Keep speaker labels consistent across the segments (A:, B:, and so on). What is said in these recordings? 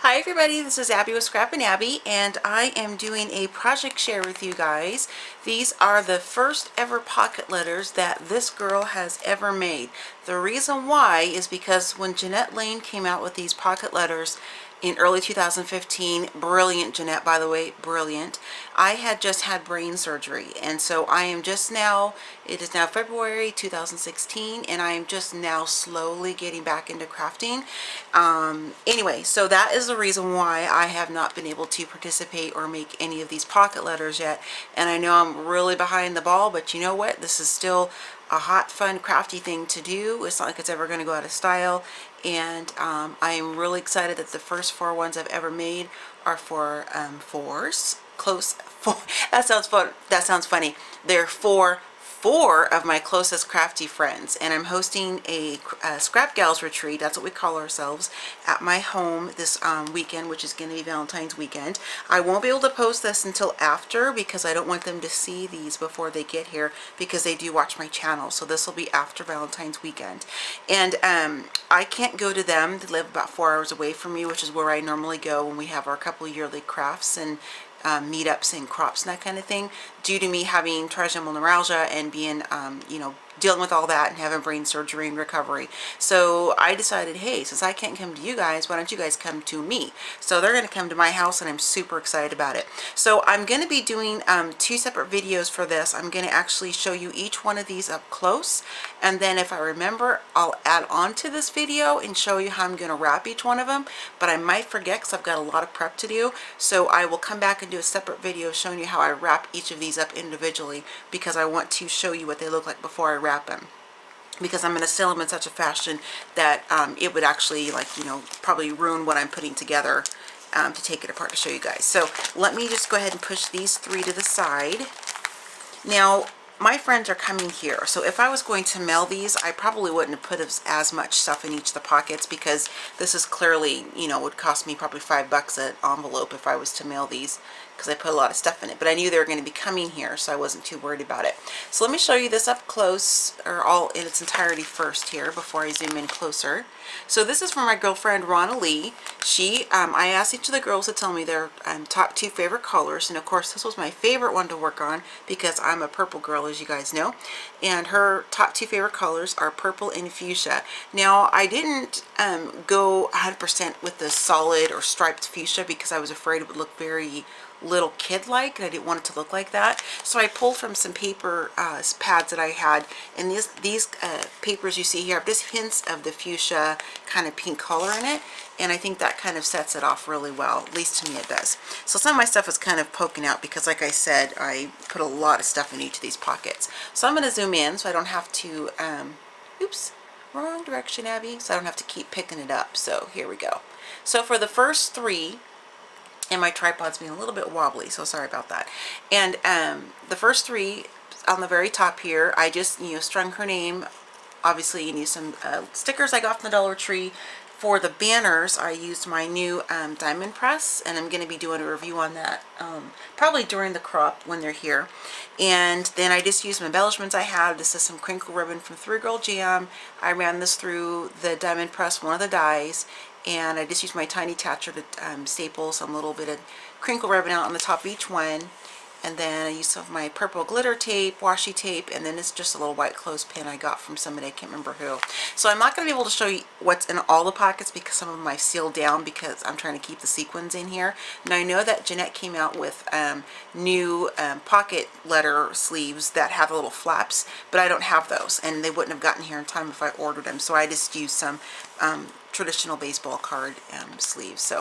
A: Hi everybody, this is Abby with Scrap and Abby, and I am doing a project share with you guys. These are the first ever pocket letters that this girl has ever made. The reason why is because when Jeanette Lane came out with these pocket letters in early 2015, brilliant Jeanette, by the way, brilliant. I had just had brain surgery, and so I am just now, it is now February 2016, and I am just now slowly getting back into crafting. Anyway, so that is the reason why I have not been able to participate or make any of these pocket letters yet. And I know I'm really behind the ball, but you know what? This is still a hot, fun, crafty thing to do. It's not like it's ever going to go out of style. And I am really excited that the first four ones I've ever made are for fours. Close four. That sounds fun. That sounds funny. They're for four of my closest crafty friends, and I'm hosting a ScrapGals retreat, that's what we call ourselves, at my home this weekend, which is going to be Valentine's weekend. I won't be able to post this until after because I don't want them to see these before they get here, because they do watch my channel. So this will be after Valentine's weekend, and I can't go to them. They live about 4 hours away from me, which is where I normally go when we have our couple yearly crafts and meetups and crops and that kind of thing, due to me having trigeminal neuralgia and being, dealing with all that and having brain surgery and recovery. So I decided, hey, since I can't come to you guys, why don't you guys come to me? So they're going to come to my house, and I'm super excited about it. So I'm going to be doing two separate videos for this. I'm going to actually show you each one of these up close, and then if I remember, I'll add on to this video and show you how I'm going to wrap each one of them. But I might forget because I've got a lot of prep to do, so I will come back and do a separate video showing you how I wrap each of these up individually, because I want to show you what they look like before I wrap them, because I'm going to sell them in such a fashion that it would actually, probably ruin what I'm putting together to take it apart to show you guys. So let me just go ahead and push these three to the side. Now, my friends are coming here, so if I was going to mail these, I probably wouldn't have put as much stuff in each of the pockets, because this is clearly, would cost me probably $5 an envelope if I was to mail these, because I put a lot of stuff in it. But I knew they were going to be coming here, so I wasn't too worried about it. So let me show you this up close, or all in its entirety first here, before I zoom in closer. So this is from my girlfriend Ronna Lee. I asked each of the girls to tell me their top two favorite colors, and of course this was my favorite one to work on because I'm a purple girl, as you guys know, and her top two favorite colors are purple and fuchsia. Now, I didn't go 100% with the solid or striped fuchsia because I was afraid it would look very little kid-like, and I didn't want it to look like that. So I pulled from some paper pads that I had, and these papers you see here have just hints of the fuchsia kind of pink color in it, and I think that kind of sets it off really well. At least to me it does. So some of my stuff is kind of poking out because, like I said, I put a lot of stuff in each of these pockets. So I'm going to zoom in so I don't have to, oops, wrong direction, Abby, so I don't have to keep picking it up. So here we go. So for the first three, and my tripod's being a little bit wobbly, so sorry about that. And the first three on the very top here, I just strung her name. Obviously you need some stickers I got from the Dollar Tree. For the banners, I used my new diamond press, and I'm going to be doing a review on that probably during the crop when they're here. And then I just used some embellishments I had. This is some crinkle ribbon from Through Girl Jam. I ran this through the diamond press, one of the dies, and I just used my tiny attach to staple some little bit of crinkle ribbon out on the top of each one. And then I used some of my purple glitter tape, washi tape, and then it's just a little white clothespin I got from somebody, I can't remember who. So I'm not going to be able to show you what's in all the pockets because some of them I've sealed down because I'm trying to keep the sequins in here. Now I know that Jeanette came out with new pocket letter sleeves that have little flaps, but I don't have those, and they wouldn't have gotten here in time if I ordered them. So I just used some traditional baseball card sleeves.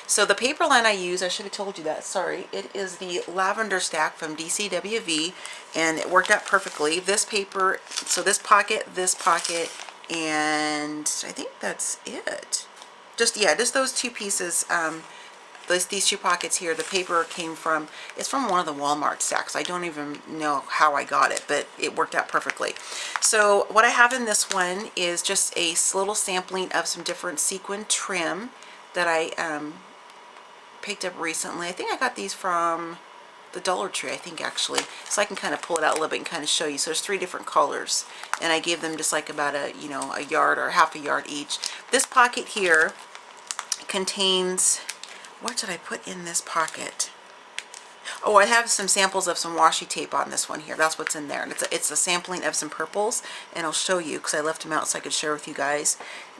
A: So the paper line I use, I should have told you that, sorry, it is the lavender stack from DCWV, and it worked out perfectly. This paper, so this pocket, and I think that's it. Just those two pieces. These two pockets here, the paper came from, it's from one of the Walmart stacks. I don't even know how I got it, but it worked out perfectly. So what I have in this one is just a little sampling of some different sequin trim that I picked up recently. I think I got these from the Dollar Tree, I think, actually. So I can kind of pull it out a little bit and kind of show you. So there's three different colors, and I gave them just like about a yard or half a yard each. This pocket here contains what did I put in this pocket? Oh, I have some samples of some washi tape on this one here. That's what's in there. And it's a sampling of some purples, and I'll show you because I left them out so I could share with you guys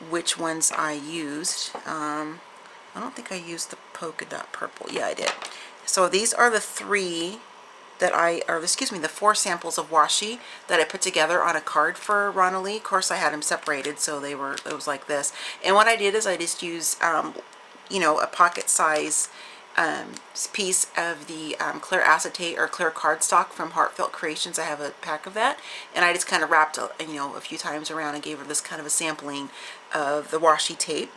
A: which ones I used. I don't think I used the polka dot purple. Yeah, I did. So these are the three that the four samples of washi that I put together on a card for Ronald. Of course, I had them separated, so it was like this. And what I did is I just used, a pocket size piece of the clear acetate or clear cardstock from Heartfelt Creations. I have a pack of that, and I just kind of wrapped a few times around and gave her this kind of a sampling of the washi tape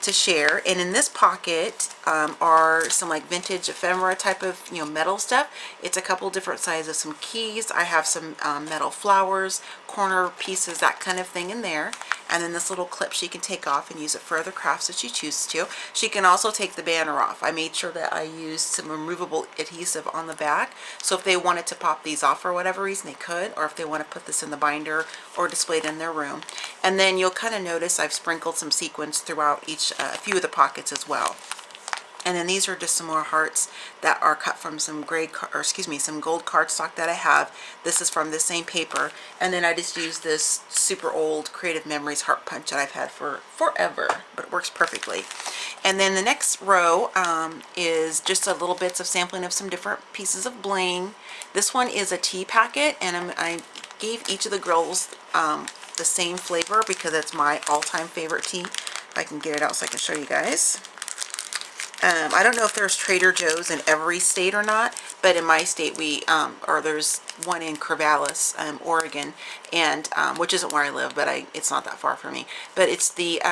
A: to share. And in this pocket are some like vintage ephemera type of metal stuff. It's a couple different sizes, some keys. I have some metal flowers, corner pieces, that kind of thing in there. And then this little clip she can take off and use it for other crafts if she chooses to. She can also take the banner off. I made sure that I used some removable adhesive on the back, so if they wanted to pop these off for whatever reason they could, or if they want to put this in the binder or display it in their room. And then you'll kind of notice I've sprinkled some sequins throughout each a few of the pockets as well. And then these are just some more hearts that are cut from some some gold cardstock that I have. This is from the same paper. And then I just use this super old Creative Memories heart punch that I've had for forever, but it works perfectly. And then the next row is just a little bits of sampling of some different pieces of bling. This one is a tea packet, and I gave each of the girls the same flavor because it's my all-time favorite tea. If I can get it out so I can show you guys. I don't know if there's Trader Joe's in every state or not, but in my state there's one in Corvallis, Oregon, and which isn't where I live, but it's not that far from me. But it's the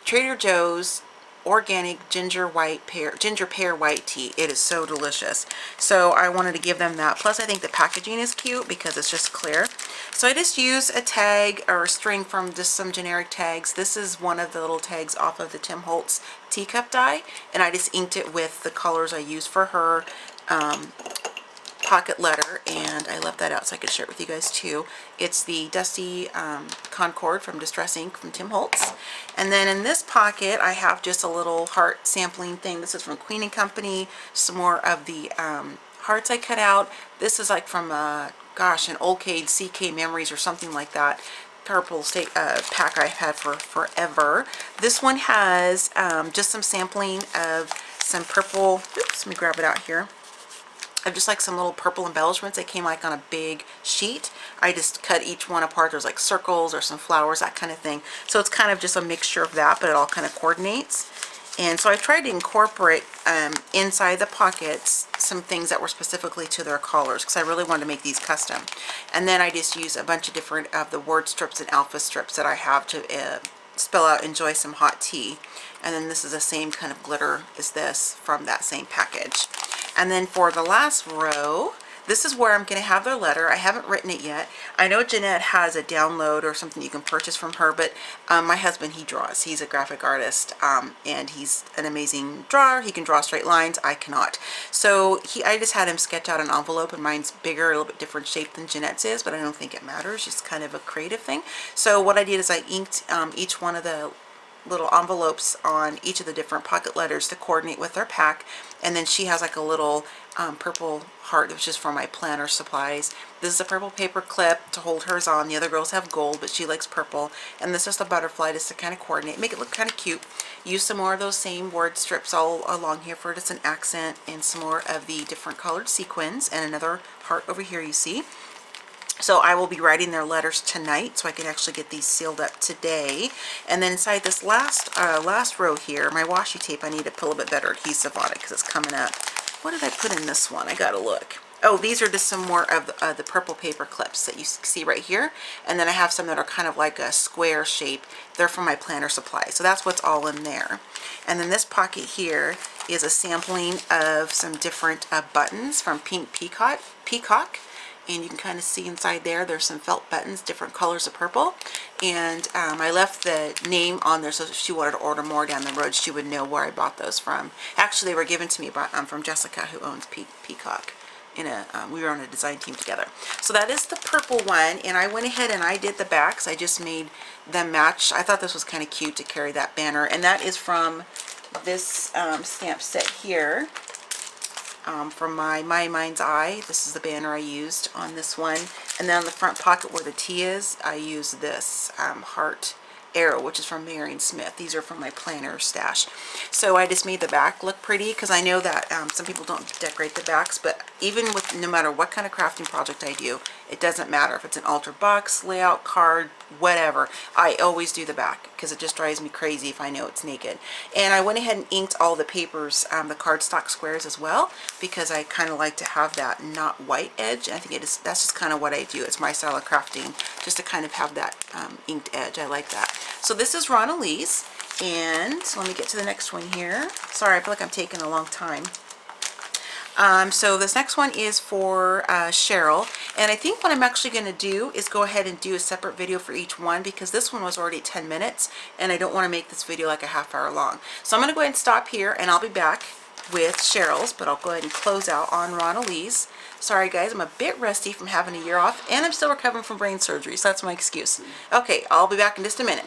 A: Trader Joe's organic ginger pear white tea. It is so delicious. So I wanted to give them that. Plus I think the packaging is cute because it's just clear. So I just use a tag or a string from just some generic tags. This is one of the little tags off of the Tim Holtz teacup die, and I just inked it with the colors I used for her pocket letter, and I left that out so I could share it with you guys too. It's the Dusty Concord from Distress Ink from Tim Holtz. And then in this pocket I have just a little heart sampling thing. This is from Queen & Company. Some more of the hearts I cut out. This is like from an old CK Memories or something like that. Purple pack I've had for forever. This one has just some sampling of some purple, oops, let me grab it out here. Of just like some little purple embellishments. They came like on a big sheet. I just cut each one apart. There's like circles or some flowers, that kind of thing. So it's kind of just a mixture of that, but it all kind of coordinates. And so I tried to incorporate inside the pockets some things that were specifically to their collars because I really wanted to make these custom. And then I just use a bunch of different of the word strips and alpha strips that I have to spell out enjoy some hot tea. And then this is the same kind of glitter as this from that same package. And then for the last row, this is where I'm going to have their letter. I haven't written it yet. I know Jeanette has a download or something you can purchase from her, but my husband, he draws. He's a graphic artist, and he's an amazing drawer. He can draw straight lines. I cannot. So I just had him sketch out an envelope, and mine's bigger, a little bit different shape than Jeanette's is, but I don't think it matters. It's kind of a creative thing. So what I did is I inked each one of the little envelopes on each of the different pocket letters to coordinate with their pack. And then she has like a little purple heart, which is for my planner supplies. This is a purple paper clip to hold hers on. The other girls have gold, but she likes purple. And this is the butterfly just to kind of coordinate, make it look kind of cute. Use some more of those same word strips all along here for just an accent, and some more of the different colored sequins, and another heart over here you see. So I will be writing their letters tonight, so I can actually get these sealed up today. And then inside this last row here, my washi tape, I need to put a little bit better adhesive on it because it's coming up. What did I put in this one? I gotta look. Oh, these are just some more of the purple paper clips that you see right here. And then I have some that are kind of like a square shape. They're from my planner supply. So that's what's all in there. And then this pocket here is a sampling of some different buttons from Pink Peacock. And you can kind of see inside there's some felt buttons, different colors of purple. And I left the name on there so if she wanted to order more down the road, she would know where I bought those from. Actually, they were given to me by, from Jessica, who owns Peacock. We were on a design team together. So that is the purple one, and I went ahead and I did the backs. I just made them match. I thought this was kind of cute to carry that banner, and that is from this stamp set here from my Mind's Eye. This is the banner I used on this one. And then on the front pocket where the T is, I use this heart arrow, which is from Marion Smith. These are from my planner stash. So I just made the back look pretty because I know that some people don't decorate the backs, but even with no matter what kind of crafting project I do, it doesn't matter if it's an altar box, layout card, whatever. I always do the back because it just drives me crazy if I know it's naked. And I went ahead and inked all the papers, the cardstock squares as well, because I kind of like to have that not white edge. I think that's just kind of what I do. It's my style of crafting, just to kind of have that inked edge. I like that. So this is Ron Elise, and let me get to the next one here. Sorry, I feel like I'm taking a long time. So this next one is for Cheryl, and I think what I'm actually going to do is go ahead and do a separate video for each one because this one was already 10 minutes and I don't want to make this video like a half hour long. So I'm going to go ahead and stop here and I'll be back with Cheryl's, but I'll go ahead and close out on Ron Elise. Sorry guys, I'm a bit rusty from having a year off and I'm still recovering from brain surgery, so that's my excuse. Okay, I'll be back in just a minute.